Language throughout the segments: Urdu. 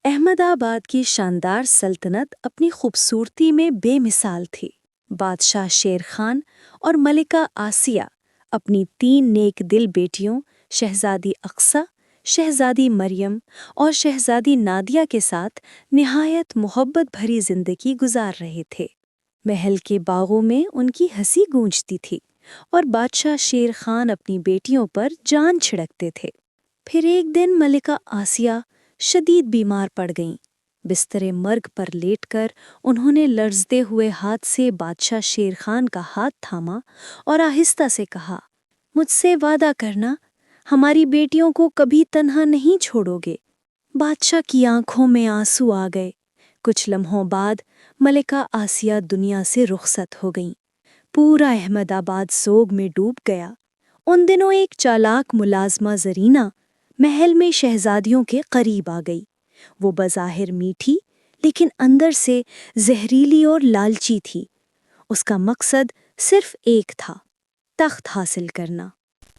احمد آباد کی شاندار سلطنت اپنی خوبصورتی میں بے مثال تھی۔ بادشاہ شیر خان اور ملکہ آسیہ اپنی 3 نیک دل بیٹیوں شہزادی اقصیٰ، شہزادی مریم اور شہزادی نادیہ کے ساتھ نہایت محبت بھری زندگی گزار رہے تھے۔ محل کے باغوں میں ان کی ہنسی گونجتی تھی اور بادشاہ شیر خان اپنی بیٹیوں پر جان چھڑکتے تھے۔ پھر ایک دن ملکہ آسیہ شدید بیمار پڑ گئیں۔ بستر مرگ پر لیٹ کر انہوں نے لرزتے ہوئے ہاتھ سے بادشاہ شیر خان کا ہاتھ تھاما اور آہستہ سے کہا، مجھ سے وعدہ کرنا ہماری بیٹیوں کو کبھی تنہا نہیں چھوڑو گے۔ بادشاہ کی آنکھوں میں آنسو آ گئے۔ کچھ لمحوں بعد ملکہ آسیہ دنیا سے رخصت ہو گئیں۔ پورا احمد آباد سوگ میں ڈوب گیا۔ ان دنوں ایک چالاک ملازمہ زرینہ محل میں شہزادیوں کے قریب آ گئی۔ وہ بظاہر میٹھی لیکن اندر سے زہریلی اور لالچی تھی۔ اس کا مقصد صرف ایک تھا، تخت حاصل کرنا۔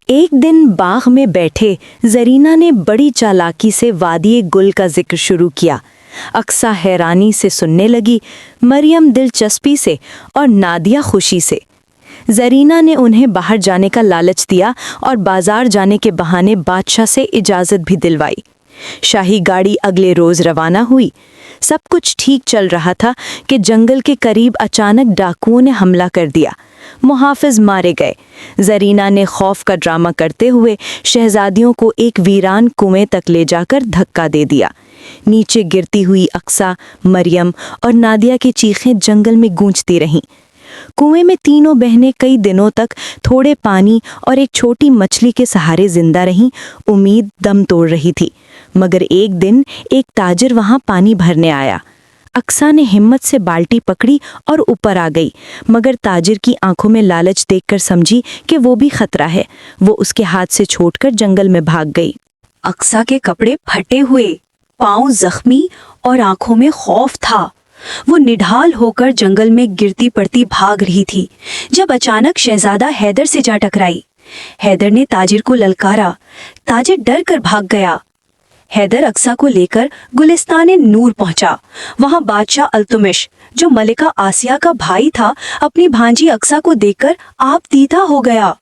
ایک دن باغ میں بیٹھے زرینہ نے بڑی چالاکی سے وادی گل کا ذکر شروع کیا۔ اقصیٰ حیرانی سے سننے لگی، مریم دلچسپی سے اور نادیہ خوشی سے۔ زرینہ نے انہیں باہر جانے کا لالچ دیا اور بازار جانے کے بہانے بادشاہ سے اجازت بھی دلوائی۔ شاہی گاڑی اگلے روز روانہ ہوئی۔ سب کچھ ٹھیک چل رہا تھا کہ جنگل کے قریب اچانک ڈاکوؤں نے حملہ کر دیا۔ محافظ مارے گئے۔ زرینہ نے خوف کا ڈرامہ کرتے ہوئے شہزادیوں کو ایک ویران کنویں تک لے جا کر دھکا دے دیا۔ نیچے گرتی ہوئی اقصیٰ، مریم اور نادیہ کی چیخیں جنگل میں گونجتی رہیں۔ کنویں میں تینوں بہنیں کئی دنوں تک تھوڑے پانی اور ایک چھوٹی مچھلی کے سہارے زندہ رہیں۔ امید دم توڑ رہی تھی، مگر ایک دن ایک تاجر وہاں پانی بھرنے آیا۔ اقصیٰ نے ہمت سے بالٹی پکڑی اور اوپر آ گئی، مگر تاجر کی آنکھوں میں لالچ دیکھ کر سمجھی کہ وہ بھی خطرہ ہے۔ وہ اس کے ہاتھ سے چھوٹ کر جنگل میں بھاگ گئی۔ اقصیٰ کے کپڑے پھٹے ہوئے، پاؤں زخمی اور آنکھوں میں خوف تھا۔ وہ نڈھال ہو کر جنگل میں گرتی پڑتی بھاگ رہی تھی جب اچانک شہزادہ حیدر سے جا ٹکرائی۔ حیدر نے تاجر کو للکارا۔ تاجر ڈر کر بھاگ گیا۔ حیدر اقصیٰ کو لے کر گلستان نور پہنچا۔ وہاں بادشاہ التمش، جو ملکہ آسیہ کا بھائی تھا، اپنی بھانجی اقصیٰ کو دیکھ کر آپ دیدہ ہو گیا۔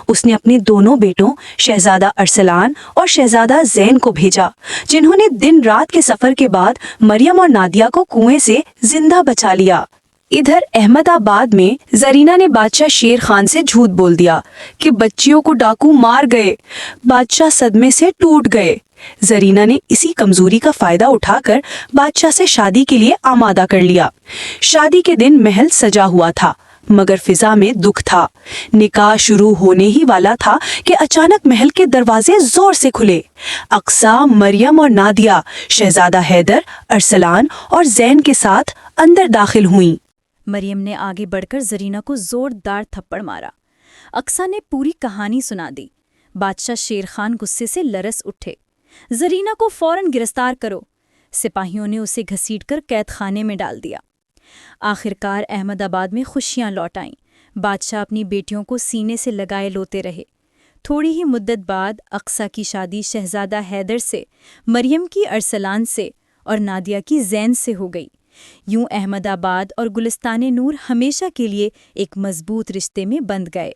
اس نے اپنے دونوں بیٹوں شہزادہ ارسلان اور شہزادہ زین کو بھیجا، جنہوں نے دن رات کے سفر کے بعد مریم اور نادیہ کو کنویں سے زندہ بچا لیا۔ ادھر احمد آباد میں زرینہ نے بادشاہ شیر خان سے جھوٹ بول دیا کہ بچیوں کو ڈاکو مار گئے۔ بادشاہ صدمے سے ٹوٹ گئے۔ زرینہ نے اسی کمزوری کا فائدہ اٹھا کر بادشاہ سے شادی کے لیے آمادہ کر لیا۔ شادی کے دن محل سجا ہوا تھا، مگر فضا میں دکھ تھا۔ نکاح شروع ہونے ہی والا تھا کہ اچانک محل کے دروازے زور سے کھلے۔ اقصیٰ، مریم اور نادیہ شہزادہ حیدر، ارسلان اور زین کے ساتھ اندر داخل ہوئیں۔ مریم نے آگے بڑھ کر زرینہ کو زوردار تھپڑ مارا۔ اقصیٰ نے پوری کہانی سنا دی۔ بادشاہ شیر خان غصے سے لرز اٹھے۔ زرینہ کو فوراً گرفتار کرو۔ سپاہیوں نے اسے گھسیٹ کر قید خانے میں ڈال دیا۔ آخرکار احمد آباد میں خوشیاں لوٹ آئیں۔ بادشاہ اپنی بیٹیوں کو سینے سے لگائے لوتے رہے۔ تھوڑی ہی مدت بعد اقصیٰ کی شادی شہزادہ حیدر سے، مریم کی ارسلان سے اور نادیہ کی زین سے ہو گئی۔ یوں احمد آباد اور گلستان نور ہمیشہ کے لیے ایک مضبوط رشتے میں بندھ گئے۔